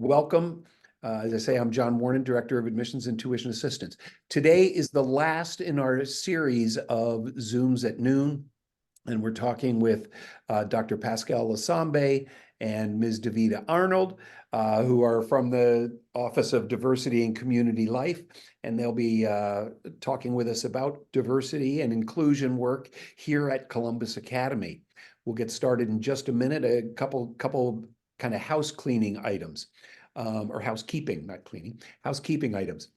Welcome. As I say, I'm John Wuorinen, Director of Admissions and Tuition Assistance. Today is the last in our series of Zooms at Noon, and we're talking with Dr. Pascal Losambe and Ms. Davida Arnold, who are from the Office of Diversity and Community Life, and they'll be talking with us about diversity and inclusion work here at Columbus Academy. We'll get started in just a minute. A couple kind of house cleaning items, or housekeeping, not cleaning, housekeeping items.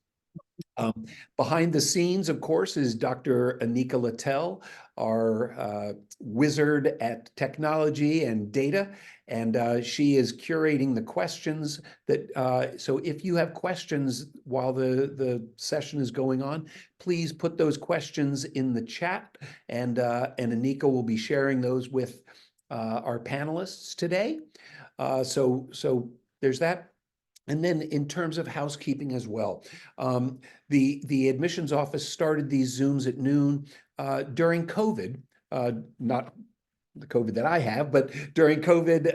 Behind the scenes, of course, is Dr. Anika Littell, our wizard at technology and data, and she is curating the questions that, so if you have questions while the session is going on, please put those questions in the chat, and Anika will be sharing those with our panelists today. So there's that. And then in terms of housekeeping as well, the admissions office started these Zooms at noon during COVID, not the COVID that I have, but during COVID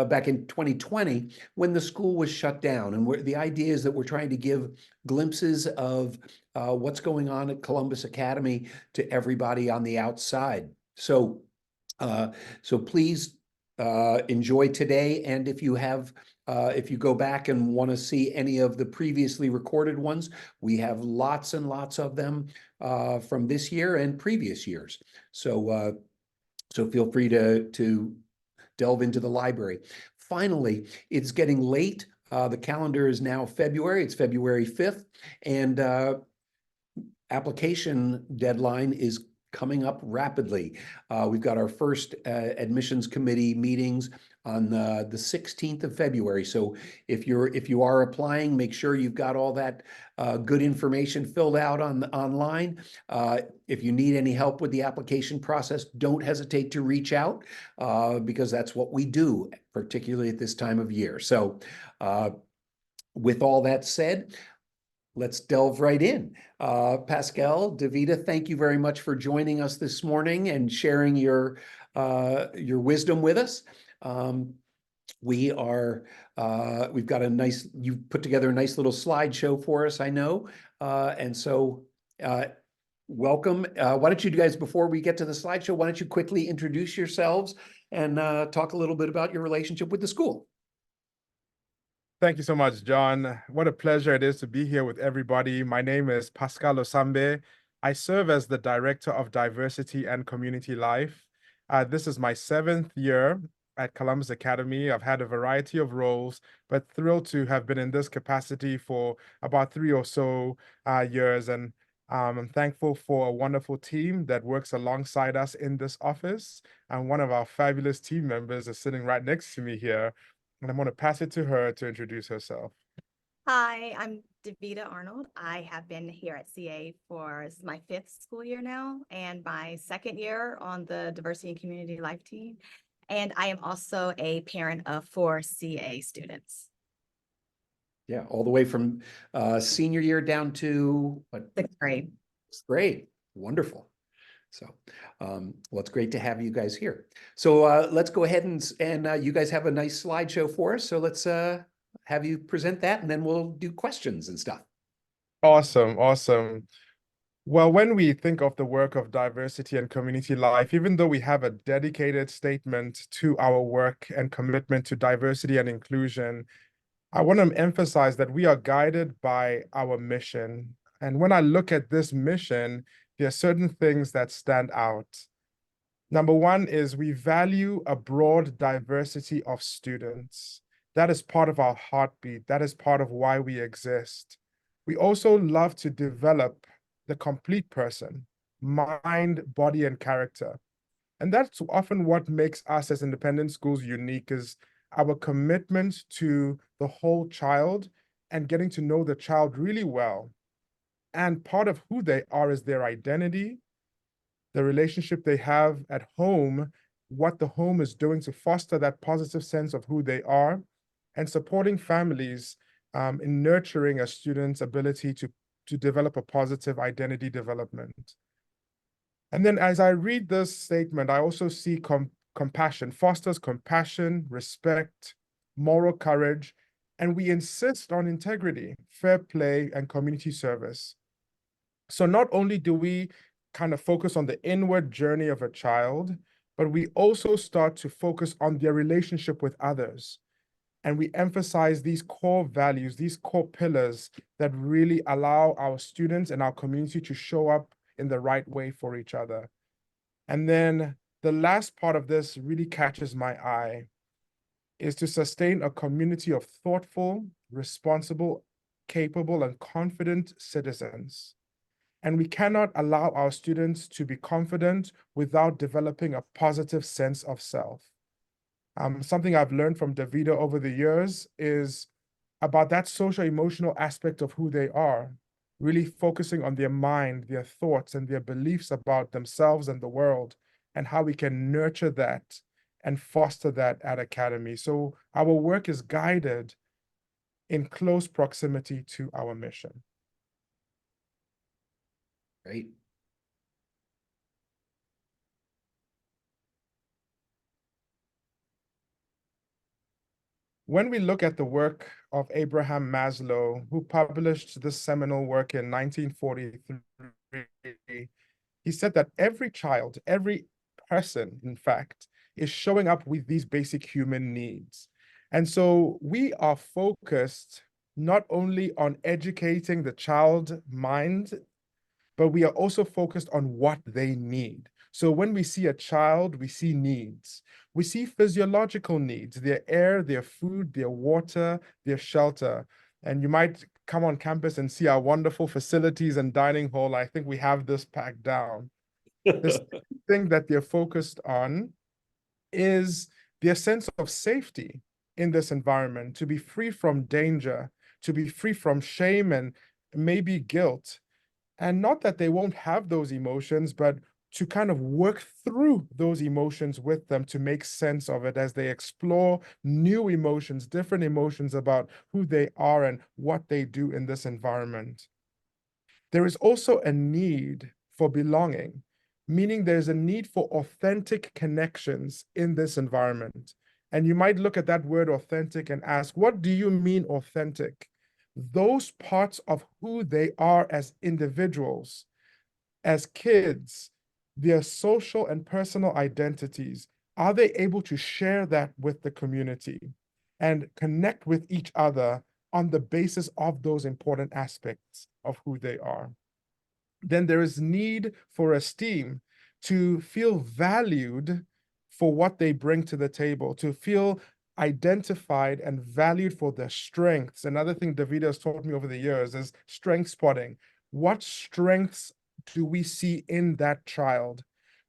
back in 2020, when the school was shut down. And the idea is that we're trying to give glimpses of what's going on at Columbus Academy to everybody on the outside. So please enjoy today, and if you go back and want to see any of the previously recorded ones, we have lots and lots of them from this year and previous years. So feel free to delve into the library. Finally, it's getting late. The calendar is now February. It's February 5th, and application deadline is coming up rapidly. We've got our first admissions committee meetings on the 16th of February. So if you are applying, make sure you've got all that good information filled out online. If you need any help with the application process, don't hesitate to reach out because that's what we do, particularly at this time of year. So with all that said, let's delve right in. Pascal, Davida, thank you very much for joining us this morning and sharing your wisdom with us. We've got you've put together a nice little slideshow for us, I know. And so welcome. Why don't you guys, before we get to the slideshow, why don't you quickly introduce yourselves and talk a little bit about your relationship with the school? Thank you so much, John. What a pleasure it is to be here with everybody. My name is Pascal Losambe. I serve as the Director of Diversity and Community Life. This is my 7th year at Columbus Academy. I've had a variety of roles, but thrilled to have been in this capacity for about 3 or so years. And I'm thankful for a wonderful team that works alongside us in this office. And one of our fabulous team members is sitting right next to me here. And I'm going to pass it to her to introduce herself. Hi, I'm Davida Arnold. I have been here at CA this is my 5th school year now, and my 2nd year on the Diversity and Community Life team. And I am also a parent of 4 CA students. Yeah, all the way from senior year down to what? 6th grade. 6th grade. Wonderful. So, well, it's great to have you guys here. So let's go ahead and you guys have a nice slideshow for us. So let's have you present that, and then we'll do questions and stuff. Awesome, awesome. Well, when we think of the work of diversity and community life, even though we have a dedicated statement to our work and commitment to diversity and inclusion, I want to emphasize that we are guided by our mission. And when I look at this mission, there are certain things that stand out. Number one is we value a broad diversity of students. That is part of our heartbeat. That is part of why we exist. We also love to develop the complete person, mind, body, and character. And that's often what makes us as independent schools unique, is our commitment to the whole child and getting to know the child really well. And part of who they are is their identity, the relationship they have at home, what the home is doing to foster that positive sense of who they are, and supporting families in nurturing a student's ability to develop a positive identity development. And then as I read this statement, I also see compassion, fosters compassion, respect, moral courage, And we insist on integrity, fair play, and community service. So not only do we kind of focus on the inward journey of a child, but we also start to focus on their relationship with others. And we emphasize these core values, these core pillars that really allow our students and our community to show up in the right way for each other. And then the last part of this really catches my eye, is to sustain a community of thoughtful, responsible, capable, and confident citizens. And we cannot allow our students to be confident without developing a positive sense of self. Something I've learned from Davida over the years is about that social emotional aspect of who they are, really focusing on their mind, their thoughts, and their beliefs about themselves and the world, and how we can nurture that and foster that at Academy. So our work is guided in close proximity to our mission. Great. When we look at the work of Abraham Maslow, who published this seminal work in 1943, he said that every child, every person, in fact, is showing up with these basic human needs. And so we are focused not only on educating the child mind, but we are also focused on what they need. So when we see a child, we see needs. We see physiological needs, their air, their food, their water, their shelter. And you might come on campus and see our wonderful facilities and dining hall. I think we have this packed down. This thing that they're focused on is their sense of safety in this environment, to be free from danger, to be free from shame and maybe guilt. And not that they won't have those emotions, but to kind of work through those emotions with them to make sense of it as they explore new emotions, different emotions about who they are and what they do in this environment. There is also a need for belonging, meaning there's a need for authentic connections in this environment. And you might look at that word authentic and ask, what do you mean authentic? Those parts of who they are as individuals, as kids, their social and personal identities, are they able to share that with the community and connect with each other on the basis of those important aspects of who they are? Then there is need for esteem, to feel valued for what they bring to the table, to feel identified and valued for their strengths. Another thing Davida has taught me over the years is strength spotting. What strengths do we see in that child?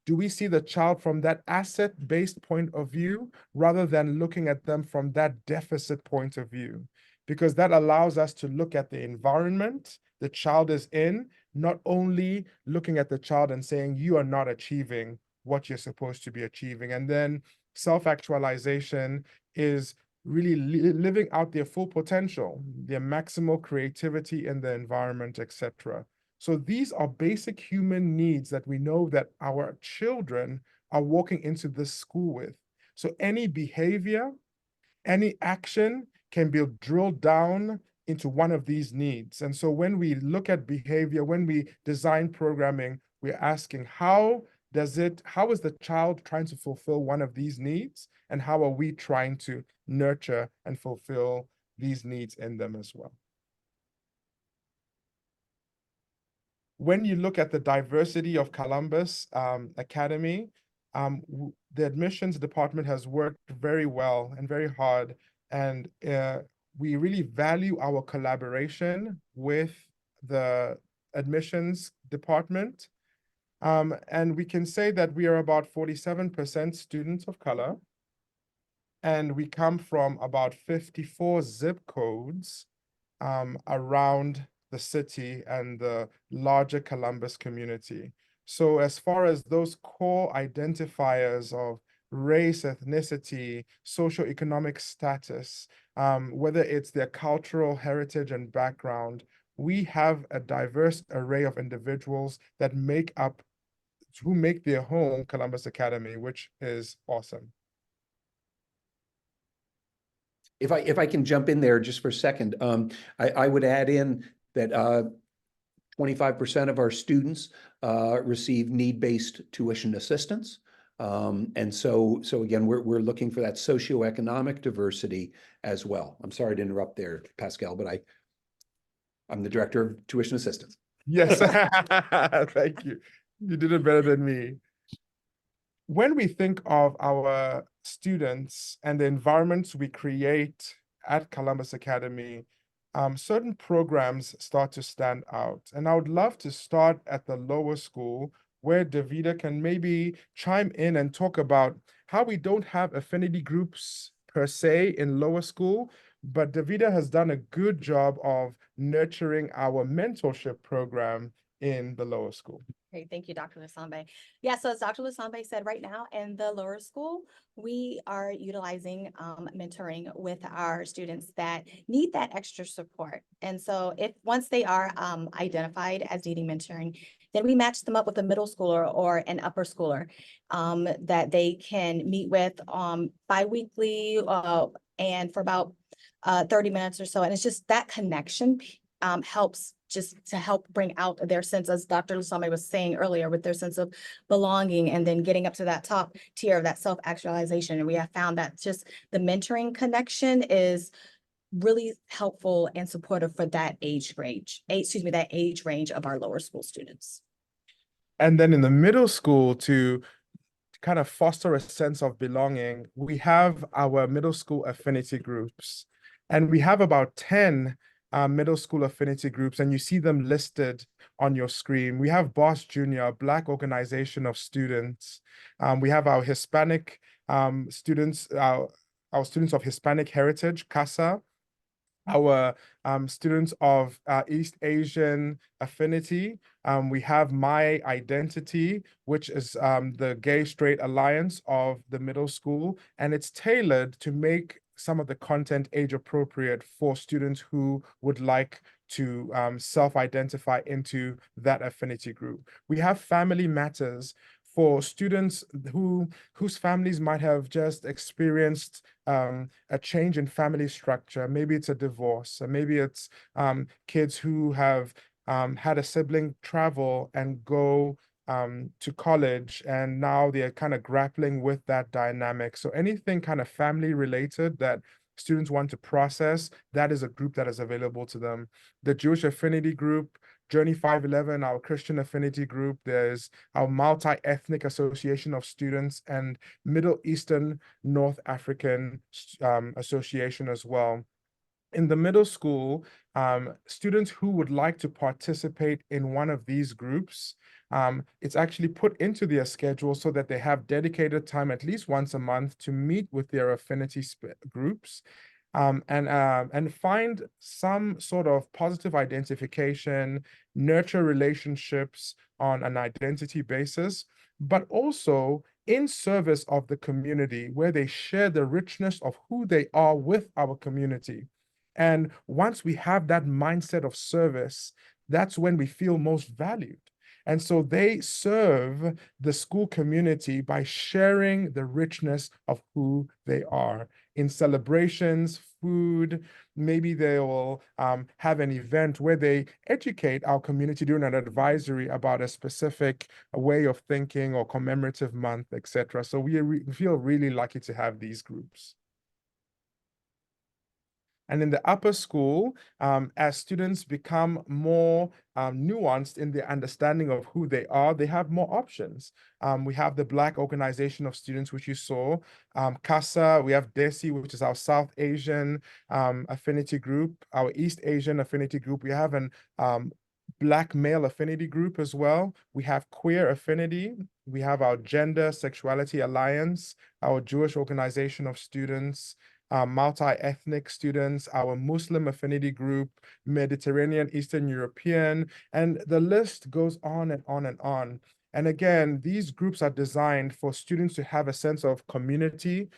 Do we see the child from that asset-based point of view rather than looking at them from that deficit point of view? Because that allows us to look at the environment the child is in, not only looking at the child and saying, you are not achieving what you're supposed to be achieving. And then self-actualization is really living out their full potential, their maximal creativity in the environment, etc. So these are basic human needs that we know that our children are walking into this school with. So any behavior, any action can be drilled down into one of these needs. And so when we look at behavior, when we design programming, we're asking how is the child trying to fulfill one of these needs? And how are we trying to nurture and fulfill these needs in them as well? When you look at the diversity of Columbus Academy, the admissions department has worked very well and very hard, and we really value our collaboration with the admissions department. And we can say that we are about 47% students of color, and we come from about 54 zip codes around the city and the larger Columbus community. So as far as those core identifiers of race, ethnicity, socioeconomic status, whether it's their cultural heritage and background, we have a diverse array of individuals that who make their home Columbus Academy, which is awesome. If I can jump in there just for a second, I would add in that 25% of our students receive need-based tuition assistance. And so again, we're looking for that socioeconomic diversity as well. I'm sorry to interrupt there, Pascal, but I'm the director of tuition assistance. Yes, thank you. You did it better than me. When we think of our students and the environments we create at Columbus Academy, certain programs start to stand out. And I would love to start at the lower school, where Davida can maybe chime in and talk about how we don't have affinity groups per se in lower school, but Davida has done a good job of nurturing our mentorship program in the lower school. Great, thank you, Dr. Losambe. Yeah, so as Dr. Losambe said, right now in the lower school, we are utilizing mentoring with our students that need that extra support. And so if once they are identified as needing mentoring, then we match them up with a middle schooler or an upper schooler that they can meet with bi-weekly and for about 30 minutes or so. And it's just that connection helps just to help bring out their sense, as Dr. Losambe was saying earlier, with their sense of belonging and then getting up to that top tier of that self-actualization. And we have found that just the mentoring connection is really helpful and supportive for that age range of our lower school students. And then in the middle school, to kind of foster a sense of belonging, we have our middle school affinity groups. And we have about 10 middle school affinity groups, and you see them listed on your screen. We have Boss Junior, Black Organization of Students. We have our Hispanic students, our students of Hispanic heritage, CASA. Our students of East Asian affinity. We have My Identity, which is the Gay Straight Alliance of the middle school, and it's tailored to make some of the content age appropriate for students who would like to self-identify into that affinity group. We have Family Matters for students whose families might have just experienced a change in family structure. Maybe it's a divorce, or maybe it's kids who have had a sibling travel and go to college, and now they're kind of grappling with that dynamic. So anything kind of family related that students want to process, that is a group that is available to them. The Jewish Affinity Group, Journey 511, our Christian Affinity Group, there's our Multi-Ethnic Association of Students, and Middle Eastern North African Association as well. In the middle school, students who would like to participate in one of these groups, it's actually put into their schedule so that they have dedicated time at least once a month to meet with their affinity groups and find some sort of positive identification, nurture relationships on an identity basis, but also in service of the community, where they share the richness of who they are with our community. And once we have that mindset of service, that's when we feel most valued. And so they serve the school community by sharing the richness of who they are. In celebrations, food, maybe they will have an event where they educate our community, doing an advisory about a specific way of thinking or commemorative month, etc. So we feel really lucky to have these groups. And in the upper school, as students become more nuanced in their understanding of who they are, they have more options. We have the Black Organization of Students, which you saw, CASA, we have DESI, which is our South Asian affinity group, our East Asian affinity group. We have an Black male affinity group as well. We have Queer Affinity. We have our Gender Sexuality Alliance, our Jewish Organization of Students, multi-ethnic students, our Muslim affinity group, Mediterranean, Eastern European, and the list goes on and on and on. And again, these groups are designed for students to have a sense of community,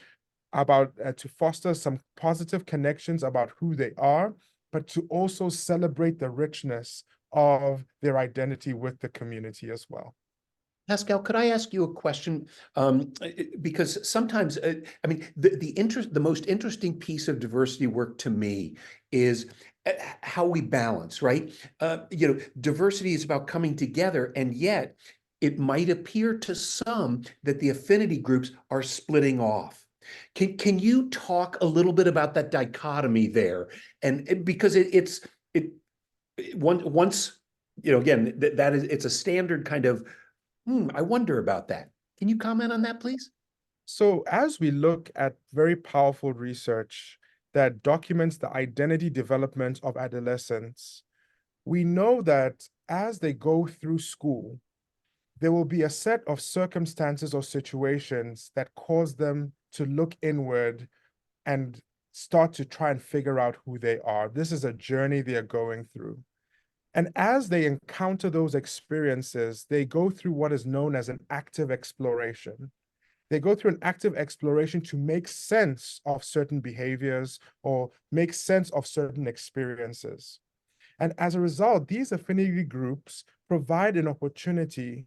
about to foster some positive connections about who they are, but to also celebrate the richness of their identity with the community as well. Pascal, could I ask you a question? Because sometimes, I mean, the most interesting piece of diversity work to me is how we balance, right? Diversity is about coming together, and yet it might appear to some that the affinity groups are splitting off. Can you talk a little bit about that dichotomy there? And because once, again, that is, it's a standard kind of, I wonder about that. Can you comment on that, please? So as we look at very powerful research that documents the identity development of adolescents, we know that as they go through school, there will be a set of circumstances or situations that cause them to look inward and start to try and figure out who they are. This is a journey they are going through. And as they encounter those experiences, they go through what is known as an active exploration. They go through an active exploration to make sense of certain behaviors or make sense of certain experiences. And as a result, these affinity groups provide an opportunity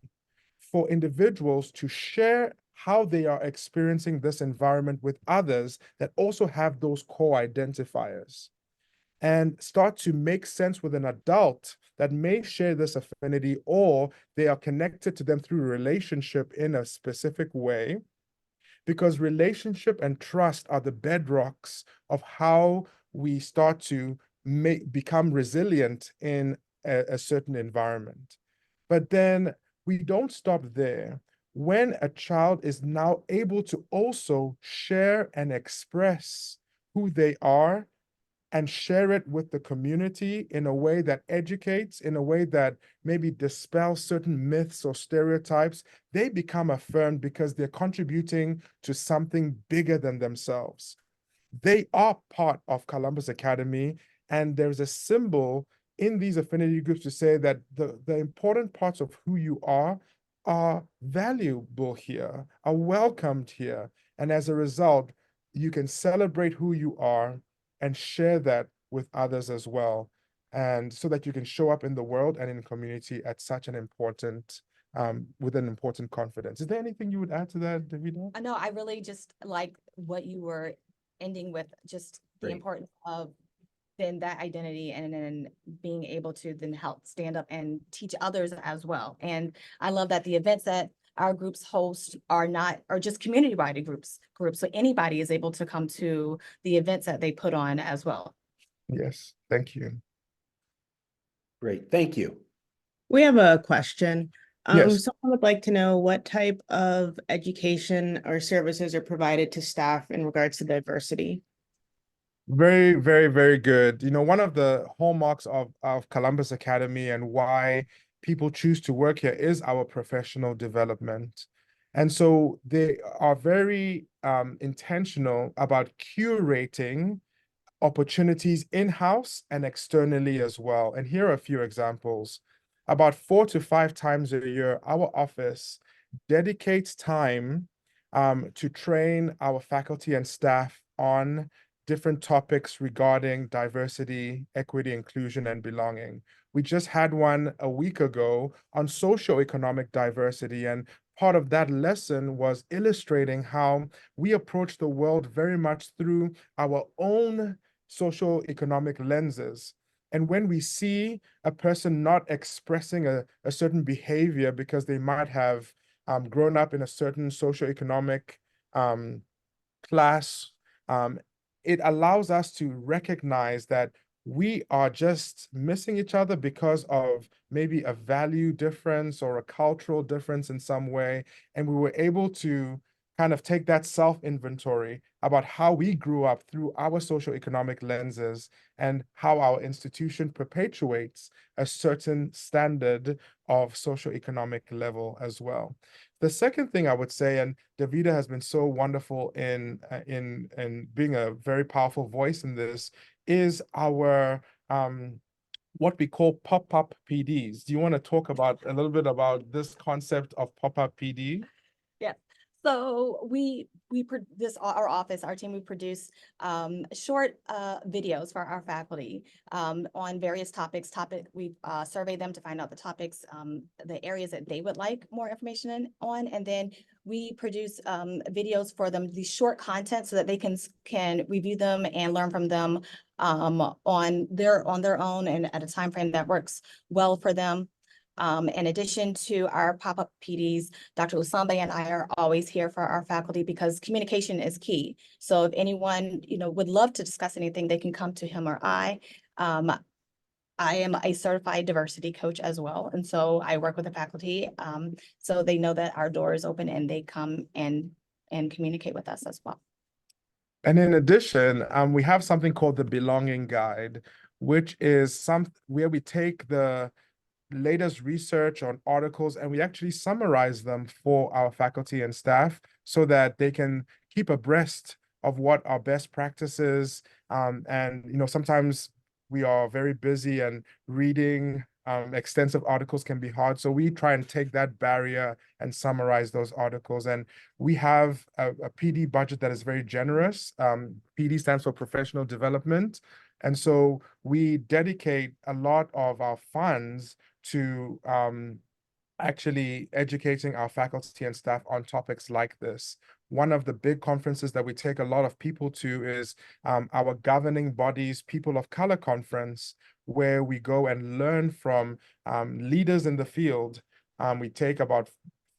for individuals to share how they are experiencing this environment with others that also have those core identifiers, and start to make sense with an adult that may share this affinity, or they are connected to them through relationship in a specific way, because relationship and trust are the bedrocks of how we start to become resilient in a certain environment. But then we don't stop there. When a child is now able to also share and express who they are and share it with the community in a way that educates, in a way that maybe dispels certain myths or stereotypes, they become affirmed because they're contributing to something bigger than themselves. They are part of Columbus Academy, and there's a symbol in these affinity groups to say that the important parts of who you are valuable here, are welcomed here. And as a result, you can celebrate who you are and share that with others as well. And so that you can show up in the world and in community at such an important, with an important confidence. Is there anything you would add to that, Davida? No, I really just like what you were ending with, just the Great. importance of then that identity, and then being able to then help stand up and teach others as well. And I love that the events that our groups host are just community-wide groups. So anybody is able to come to the events that they put on as well. Yes, thank you. Great, thank you. We have a question. Yes. Someone would like to know what type of education or services are provided to staff in regards to diversity. Very, very, very good. One of the hallmarks of Columbus Academy and why people choose to work here is our professional development. And so they are very intentional about curating opportunities in-house and externally as well. And here are a few examples. About 4 to 5 times a year, our office dedicates time to train our faculty and staff on different topics regarding diversity, equity, inclusion, and belonging. We just had one a week ago on socioeconomic diversity, and part of that lesson was illustrating how we approach the world very much through our own socioeconomic lenses. And when we see a person not expressing a certain behavior because they might have grown up in a certain socioeconomic class, it allows us to recognize that we are just missing each other because of maybe a value difference or a cultural difference in some way. And we were able to kind of take that self-inventory about how we grew up through our socioeconomic lenses and how our institution perpetuates a certain standard of socioeconomic level as well. The second thing I would say, and Davida has been so wonderful in being a very powerful voice in this, is our what we call pop-up PDs. Do you want to talk about a little bit about this concept of pop-up PD? Yeah. So our office, our team, we produce short videos for our faculty on various topics. We survey them to find out the topics, the areas that they would like more information on, and then we produce videos for them, these short content, so that they can review them and learn from them on their own and at a time frame that works well for them. In addition to our pop-up PDs, Dr. Losambe and I are always here for our faculty because communication is key. So if anyone, would love to discuss anything, they can come to him or I. I am a certified diversity coach as well. And so I work with the faculty. So they know that our door is open and they come and communicate with us as well. And in addition, we have something called the Belonging Guide, which is where we take the latest research on articles and we actually summarize them for our faculty and staff so that they can keep abreast of what our best practices. And sometimes we are very busy and reading extensive articles can be hard. So we try and take that barrier and summarize those articles. And we have a PD budget that is very generous. PD stands for Professional Development. And so we dedicate a lot of our funds to actually educating our faculty and staff on topics like this. One of the big conferences that we take a lot of people to is our governing bodies People of Color Conference, where we go and learn from leaders in the field. We take about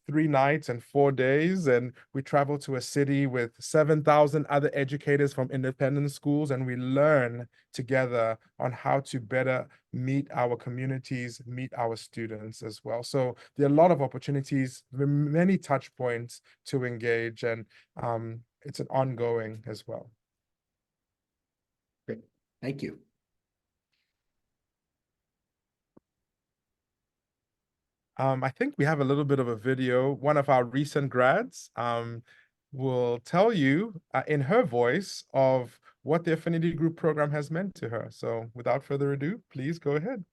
3 nights and 4 days, and we travel to a city with 7,000 other educators from independent schools, and we learn together on how to better meet our communities, meet our students as well. So there are a lot of opportunities, many touch points to engage, and it's an ongoing as well. Great, thank you. I think we have a little bit of a video. One of our recent grads will tell you in her voice of what the affinity group program has meant to her. So without further ado, please go ahead.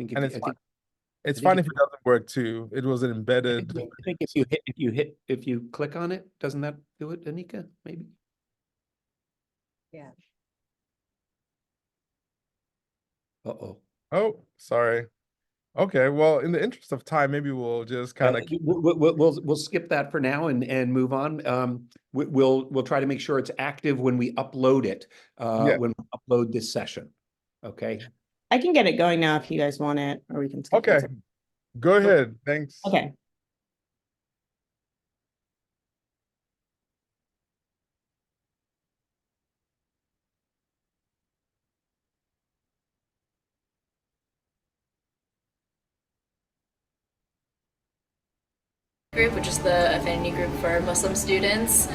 I And it's think, fine. It's I think fine if if it doesn't work too. It was an embedded. I think if you click on it, doesn't that do it, Anika? Maybe. Yeah. Uh-oh. Oh, sorry. Okay, well, in the interest of time, maybe we'll just kind of We'll skip that for now and move on. We'll try to make sure it's active when we upload it. Yeah. When we upload this session. Okay. I can get it going now if you guys want it, or we can skip Okay, it. go ahead. Thanks. Okay. Group, which is the affinity group for Muslim students.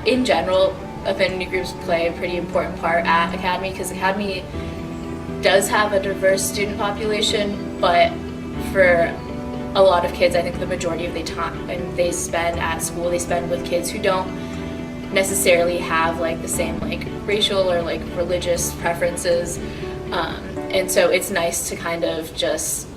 In general, affinity groups play a pretty important part at Academy because Academy does have a diverse student population, but for a lot of kids, I think the majority of the time they spend at school, they spend with kids who don't necessarily have like the same like racial or like religious preferences. And so it's nice to kind of just,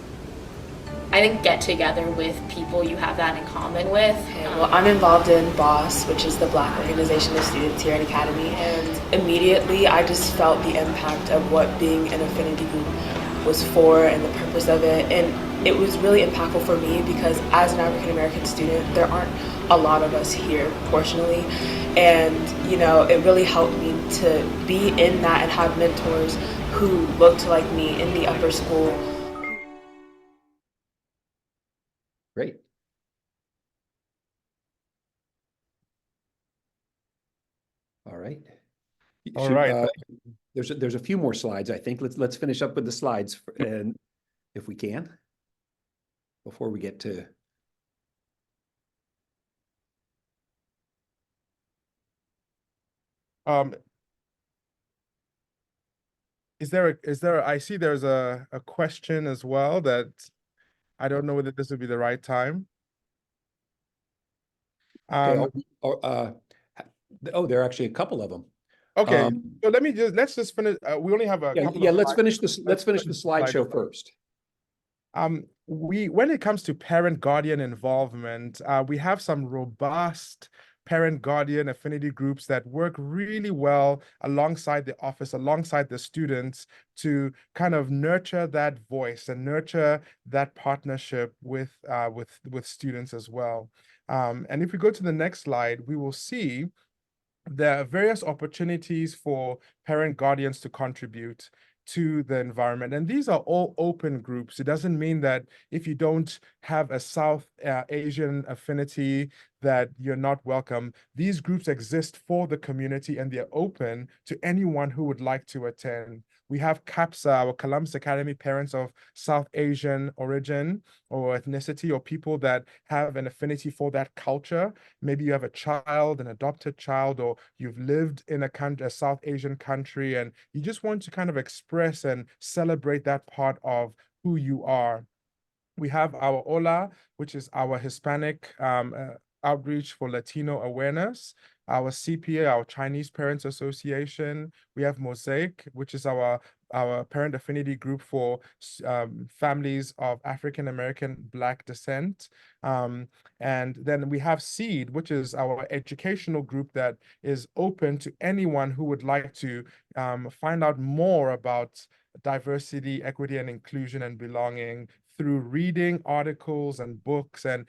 I think, get together with people you have that in common with. Well, I'm involved in BOSS, which is the Black Organization of Students here at Academy, and immediately I just felt the impact of what being an affinity group was for and the purpose of it. And it was really impactful for me because as an African American student, there aren't a lot of us here proportionally. And, it really helped me to be in that and have mentors who looked like me in the upper school. Great. All right. All right. There's a few more slides, I think. Let's finish up with the slides and if we can, before we get to. I see there's a question as well that I don't know whether this would be the right time. Okay, Um, there are actually a couple of them. okay, so let's just finish. We only have a couple Yeah, of let's slides. finish this. Let's finish the slideshow first. When it comes to parent guardian involvement, we have some robust parent guardian affinity groups that work really well alongside the office, alongside the students, to kind of nurture that voice and nurture that partnership with students as well. And if we go to the next slide, we will see there are various opportunities for parent guardians to contribute to the environment. And these are all open groups. It doesn't mean that if you don't have a South Asian affinity that you're not welcome. These groups exist for the community and they're open to anyone who would like to attend. We have CAPSA, our Columbus Academy Parents of South Asian Origin or Ethnicity, or people that have an affinity for that culture. Maybe you have a child, an adopted child, or you've lived in a South Asian country and you just want to kind of express and celebrate that part of who you are. We have our OLA, which is our Hispanic outreach for Latino awareness, our CPA, our Chinese Parents Association. We have Mosaic, which is our parent affinity group for families of African American Black descent. And then we have SEED, which is our educational group that is open to anyone who would like to find out more about diversity, equity, and inclusion and belonging through reading articles and books. And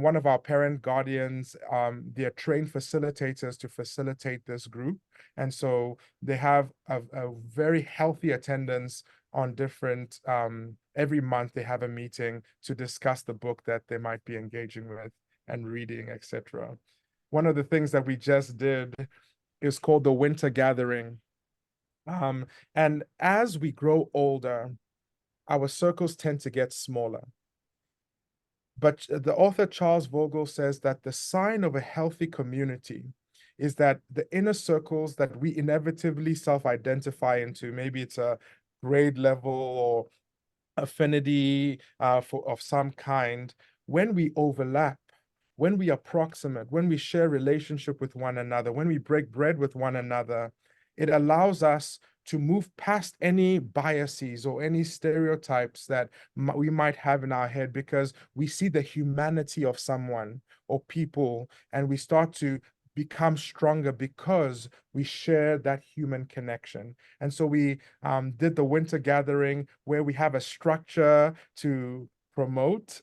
one of our parent guardians, they are trained facilitators to facilitate this group. And so they have a very healthy attendance on different, every month they have a meeting to discuss the book that they might be engaging with and reading, etc. One of the things that we just did is called the Winter Gathering. And as we grow older, our circles tend to get smaller. But the author Charles Vogel says that the sign of a healthy community is that the inner circles that we inevitably self-identify into, maybe it's a grade level or affinity of some kind, when we overlap, when we approximate, when we share relationship with one another, when we break bread with one another, it allows us to move past any biases or any stereotypes that we might have in our head, because we see the humanity of someone or people, and we start to become stronger because we share that human connection. And so we did the Winter Gathering, where we have a structure to promote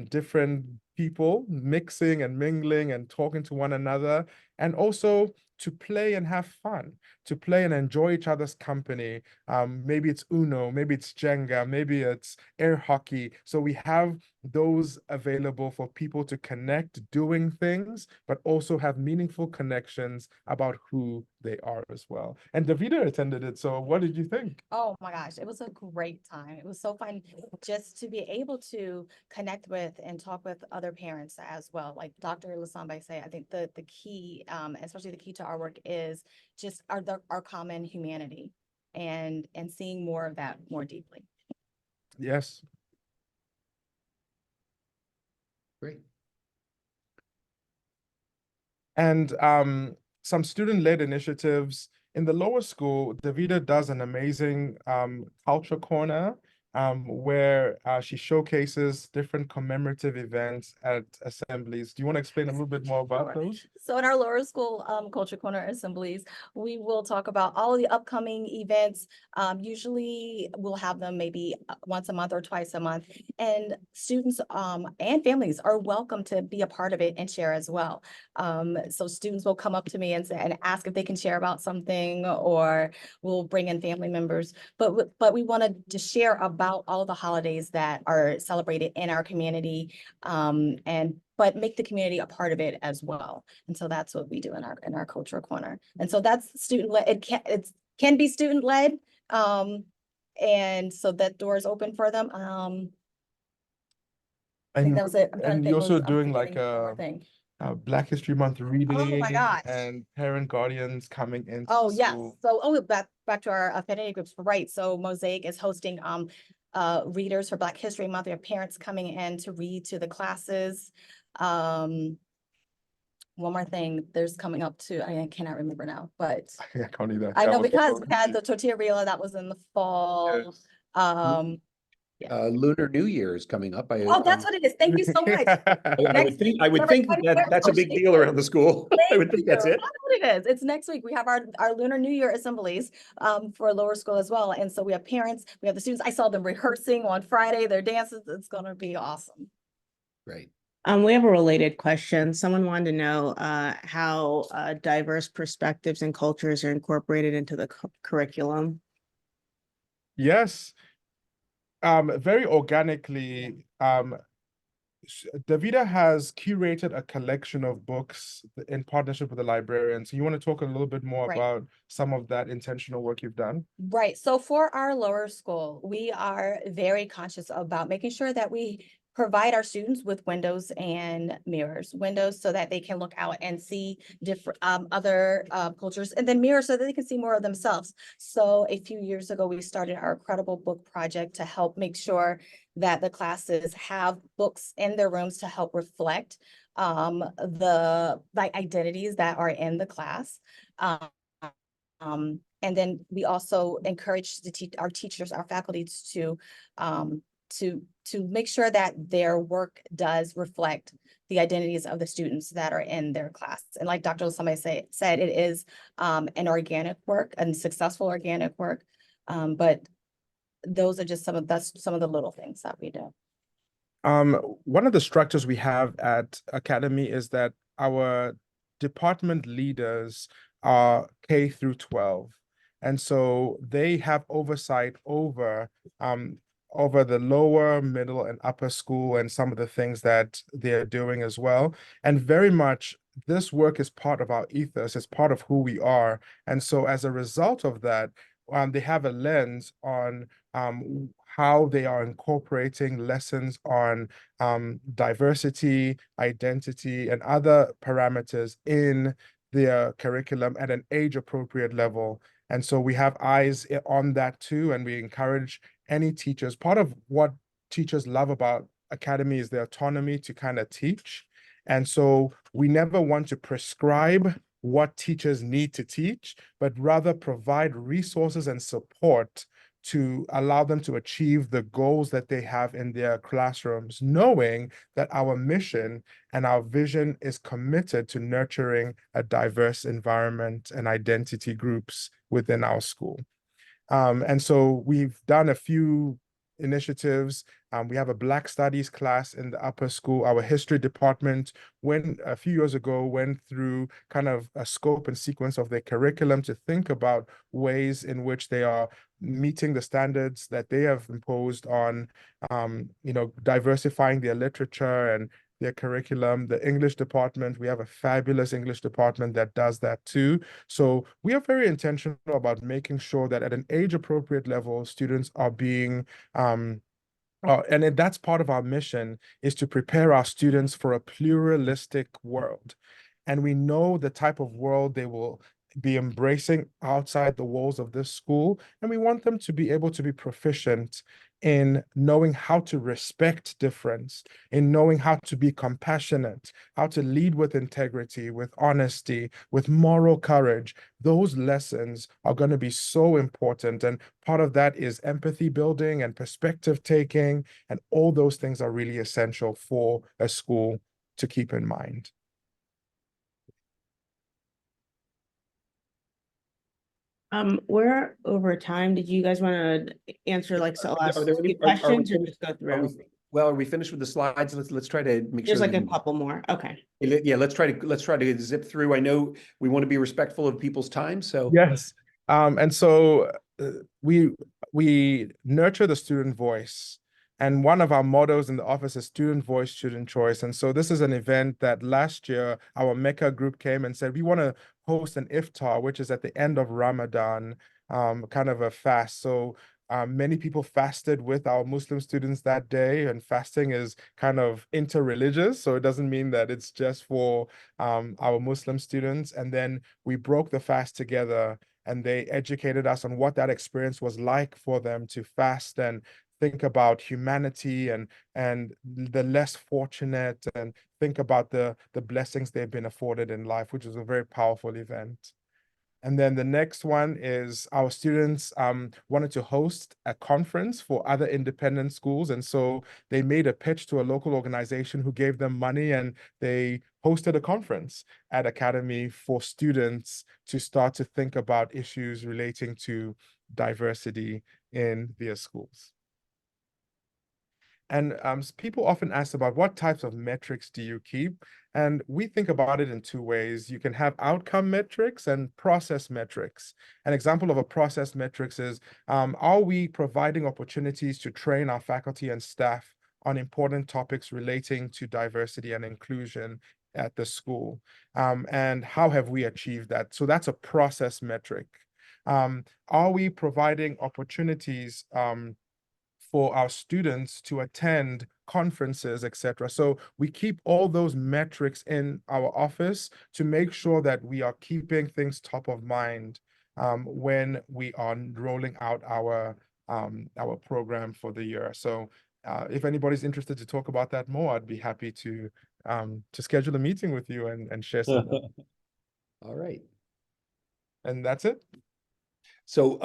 different people mixing and mingling and talking to one another, and also to play and have fun, to play and enjoy each other's company. Maybe it's Uno, maybe it's Jenga, maybe it's air hockey. So we have those available for people to connect doing things, but also have meaningful connections about who they are as well. And Davida attended it. So what did you think? Oh my gosh, it was a great time. It was so fun just to be able to connect with and talk with other parents as well. Like Dr. Losambe say, I think the key, especially the key to our work, is just our common humanity and seeing more of that more deeply. Yes. Great. And some student-led initiatives. In the lower school, Davida does an amazing culture corner where she showcases different commemorative events at assemblies. Do you want to explain a little bit more about those? So in our lower school culture corner assemblies, we will talk about all of the upcoming events. Usually we'll have them maybe once a month or twice a month, and students and families are welcome to be a part of it and share as well. So students will come up to me and ask if they can share about something, or we'll bring in family members. But we want to just share about all the holidays that are celebrated in our community, but make the community a part of it as well. And so that's what we do in our cultural corner. And so that's student-led. It can be student-led. And so that door is open for them. I think that was it. And you're also doing like thing. Black History Month reading. Oh my gosh. And parent guardians coming in. Oh yes. So back to our affinity groups, right? So Mosaic is hosting readers for Black History Month. We have parents coming in to read to the classes. one more thing, there's coming up to, I cannot remember now, but I can't either. I That know was because also- we had the tortilla reel that was in the fall. Yes. Lunar New Year is coming up. Oh, that's what it is. Thank you so much. I would think, that that's a big deal around the school. I would think that's you. it. That's what it is. It's next week. We have our Lunar New Year assemblies for lower school as well. And so we have parents, we have the students. I saw them rehearsing on Friday, their dances. It's gonna be awesome. Right. We have a related question. Someone wanted to know how diverse perspectives and cultures are incorporated into the curriculum. Yes. Very organically, Davida has curated a collection of books in partnership with the librarian. So you want to talk a little bit more Right. about some of that intentional work you've done? Right. So for our lower school, we are very conscious about making sure that we provide our students with windows and mirrors, windows so that they can look out and see different other cultures, and then mirrors so that they can see more of themselves. So a few years ago, we started our Credible Book Project to help make sure that the classes have books in their rooms to help reflect the identities that are in the class. And then we also encourage our teachers, our faculty to make sure that their work does reflect the identities of the students that are in their class. And like Dr. Losambe said, it is an organic work and successful organic work. But those are just some of the little things that we do. One of the structures we have at Academy is that our department leaders are K through 12. And so they have oversight over the lower, middle, and upper school and some of the things that they're doing as well. And very much this work is part of our ethos, it's part of who we are. And so as a result of that, they have a lens on how they are incorporating lessons on diversity, identity, and other parameters in their curriculum at an age-appropriate level. And so we have eyes on that too, and we encourage any teachers. Part of what teachers love about Academy is the autonomy to kind of teach. And so we never want to prescribe what teachers need to teach, but rather provide resources and support to allow them to achieve the goals that they have in their classrooms, knowing that our mission and our vision is committed to nurturing a diverse environment and identity groups within our school. And so we've done a few initiatives. We have a Black Studies class in the upper school. Our history department a few years ago went through kind of a scope and sequence of their curriculum to think about ways in which they are meeting the standards that they have imposed on, diversifying their literature and their curriculum. The English department, we have a fabulous English department that does that too. So we are very intentional about making sure that at an age-appropriate level, students are being that's part of our mission, is to prepare our students for a pluralistic world. And we know the type of world they will be embracing outside the walls of this school. And we want them to be able to be proficient in knowing how to respect difference, in knowing how to be compassionate, how to lead with integrity, with honesty, with moral courage. Those lessons are going to be so important. And part of that is empathy building and perspective taking. And all those things are really essential for a school to keep in mind. We're over time. Did you guys want to answer last Are there any- few questions or just go Are through? are we finished with the slides? Let's try to make sure. There's like we a can- couple more. Okay. Yeah, let's try to zip through. I know we want to be respectful of people's time, so. Yes. And so we nurture the student voice. And one of our mottos in the office is student voice, student choice. And so this is an event that last year our Mecca group came and said, we want to host an iftar, which is at the end of Ramadan, kind of a fast. So many people fasted with our Muslim students that day, and fasting is kind of interreligious. So it doesn't mean that it's just for our Muslim students. And then we broke the fast together, and they educated us on what that experience was like for them to fast and think about humanity and the less fortunate, and think about the blessings they've been afforded in life, which was a very powerful event. And then the next one is our students wanted to host a conference for other independent schools. And so they made a pitch to a local organization who gave them money, and they hosted a conference at Academy for students to start to think about issues relating to diversity in their schools. And people often ask about what types of metrics do you keep? And we think about it in two ways. You can have outcome metrics and process metrics. An example of a process metrics is, are we providing opportunities to train our faculty and staff on important topics relating to diversity and inclusion at the school? And how have we achieved that? So that's a process metric. Are we providing opportunities for our students to attend conferences, etc.? So we keep all those metrics in our office to make sure that we are keeping things top of mind when we are rolling out our program for the year. So if anybody's interested to talk about that more, I'd be happy to schedule a meeting with you and share some more. All right. And that's it. So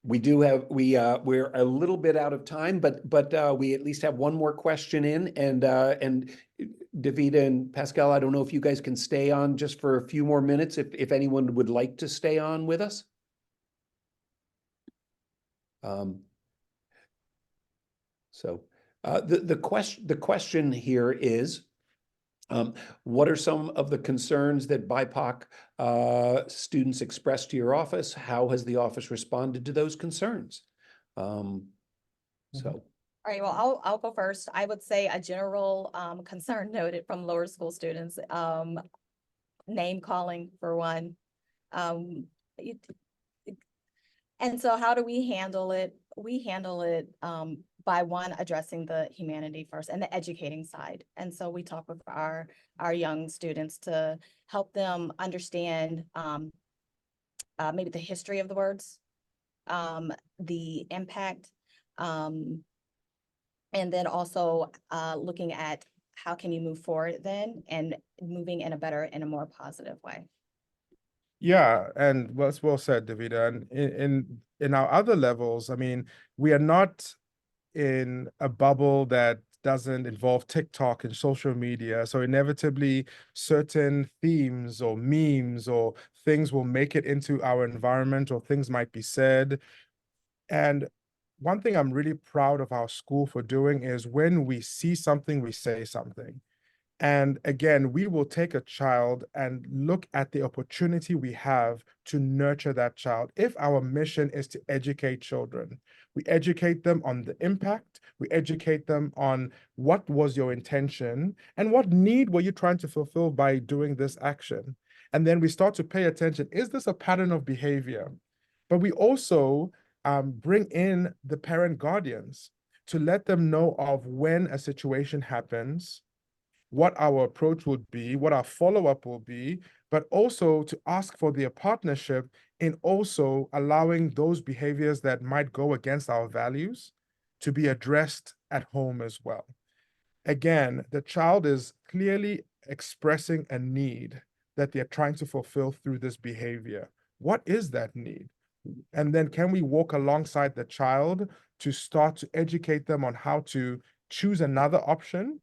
we do have, we're a little bit out of time, but we at least have one more question in, and Davida and Pascal, I don't know if you guys can stay on just for a few more minutes, if anyone would like to stay on with us. The question here is, what are some of the concerns that BIPOC students expressed to your office? How has the office responded to those concerns? All right, well, I'll go first. I would say a general concern noted from lower school students, name calling for one. And so how do we handle it? We handle it by one, addressing the humanity first and the educating side. And so we talk with our young students to help them understand maybe the history of the words, the impact, and then also looking at how can you move forward then, and moving in a better, in a more positive way. Yeah, and well said, Davida. And in our other levels, I mean, we are not in a bubble that doesn't involve TikTok and social media. So inevitably, certain themes or memes or things will make it into our environment, or things might be said. And one thing I'm really proud of our school for doing is, when we see something, we say something. And again, we will take a child and look at the opportunity we have to nurture that child. If our mission is to educate children, we educate them on the impact, we educate them on what was your intention and what need were you trying to fulfill by doing this action. And then we start to pay attention. Is this a pattern of behavior? But we also bring in the parent guardians to let them know of when a situation happens, what our approach would be, what our follow-up will be, but also to ask for their partnership in also allowing those behaviors that might go against our values to be addressed at home as well. Again, the child is clearly expressing a need that they're trying to fulfill through this behavior. What is that need? And then can we walk alongside the child to start to educate them on how to choose another option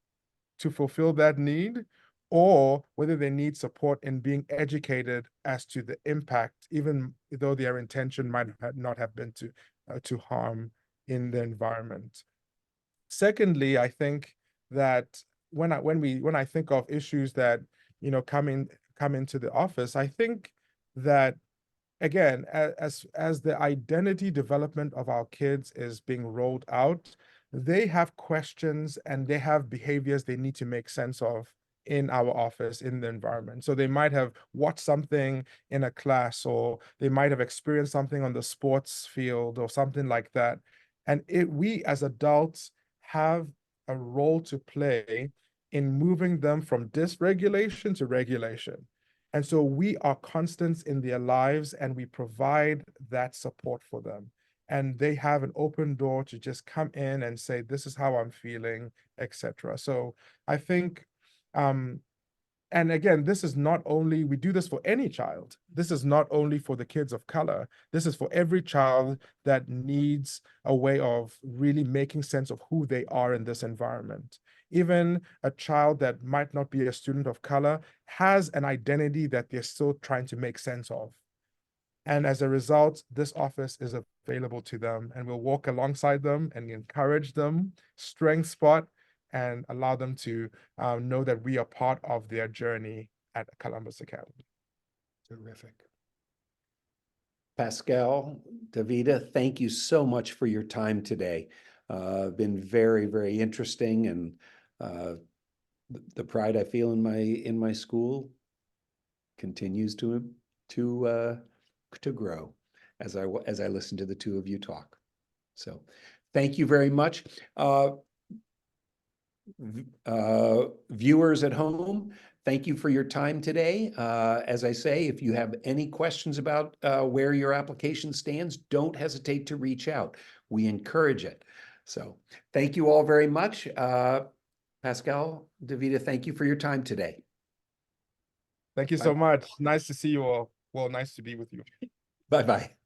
to fulfill that need, or whether they need support in being educated as to the impact, even though their intention might not have been to harm in the environment. Secondly, I think that when I think of issues that come into the office, I think that, again, as the identity development of our kids is being rolled out, they have questions and they have behaviors they need to make sense of in our office, in the environment. So they might have watched something in a class, or they might have experienced something on the sports field or something like that. And we as adults have a role to play in moving them from dysregulation to regulation. And so we are constants in their lives, and we provide that support for them. and they have an open door to just come in and say, this is how I'm feeling, etc. So I think, and again, this is not only, we do this for any child. This is not only for the kids of color. This is for every child that needs a way of really making sense of who they are in this environment. Even a child that might not be a student of color has an identity that they're still trying to make sense of. And as a result, this office is available to them, and we'll walk alongside them and encourage them, strength spot, and allow them to know that we are part of their journey at Columbus Academy. Terrific. Pascal, Davida, thank you so much for your time today. Been very, very interesting, and the pride I feel in my school continues to grow as I listen to the two of you talk. So, thank you very much. Viewers at home, thank you for your time today. As I say, if you have any questions about where your application stands, don't hesitate to reach out. We encourage it. So thank you all very much. Pascal, Davida, thank you for your time today. Thank you so much. Nice to see you all. Well, nice to be with you. Bye-bye.